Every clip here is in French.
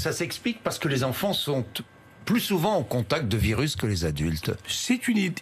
ça s'explique parce que les enfants sont plus souvent en contact de virus que les adultes? C'est une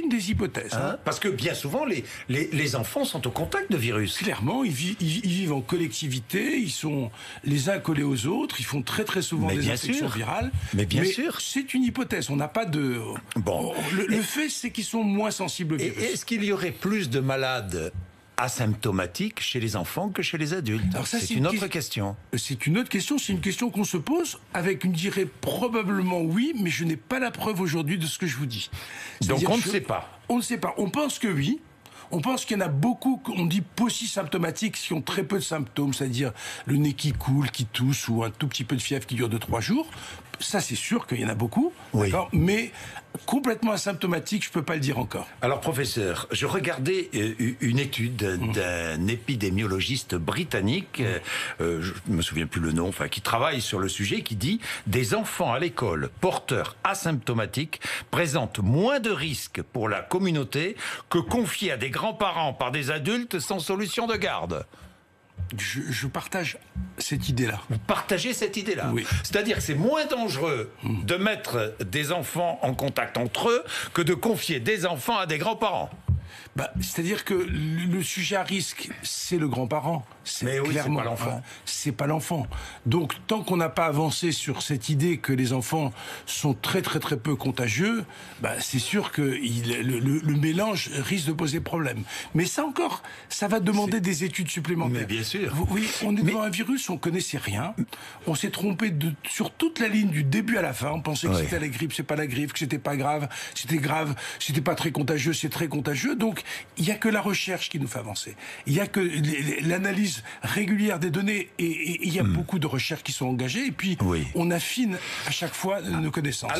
des hypothèses. Hein. Parce que bien souvent, les enfants sont au contact de virus. Clairement, ils vivent en collectivité, ils sont les uns collés aux autres, ils font très très souvent des infections virales. Mais bien sûr. C'est une hypothèse, on n'a pas de... Bon. Le fait, c'est qu'ils sont moins sensibles au virus. Est-ce qu'il y aurait plus de malades asymptomatiques chez les enfants que chez les adultes? Alors ça, c'est une autre question. C'est une autre question, c'est une question qu'on se pose avec une dirait probablement oui, mais je n'ai pas la preuve aujourd'hui de ce que je vous dis. Donc on ne sait pas. On ne sait pas. On pense que oui. On pense qu'il y en a beaucoup, on dit paucisymptomatiques, qui ont très peu de symptômes, c'est-à-dire le nez qui coule, qui tousse, ou un tout petit peu de fièvre qui dure 2-3 jours. Ça, c'est sûr qu'il y en a beaucoup, oui. Mais complètement asymptomatique, je ne peux pas le dire encore. Alors, professeur, je regardais une étude d'un épidémiologiste britannique, je ne me souviens plus le nom, qui travaille sur le sujet, qui dit « Des enfants à l'école porteurs asymptomatiques présentent moins de risques pour la communauté que confiés à des grands-parents par des adultes sans solution de garde ». Je partage cette idée-là. Vous partagez cette idée-là? Oui. C'est-à-dire que c'est moins dangereux de mettre des enfants en contact entre eux que de confier des enfants à des grands-parents. C'est-à-dire que le sujet à risque, c'est le grand-parent. Mais oui, clairement, c'est pas l'enfant. C'est pas l'enfant. Donc, tant qu'on n'a pas avancé sur cette idée que les enfants sont très très très peu contagieux, c'est sûr que le mélange risque de poser problème. Mais ça encore, ça va demander des études supplémentaires. Mais bien sûr. Oui, on est devant un virus, on connaissait rien. On s'est trompé sur toute la ligne du début à la fin. On pensait que c'était la grippe, c'est pas la grippe, que c'était pas grave, c'était pas très contagieux, c'est très contagieux. Donc, il n'y a que la recherche qui nous fait avancer. Il n'y a que l'analyse régulière des données et il y a beaucoup de recherches qui sont engagées et puis on affine à chaque fois nos connaissances.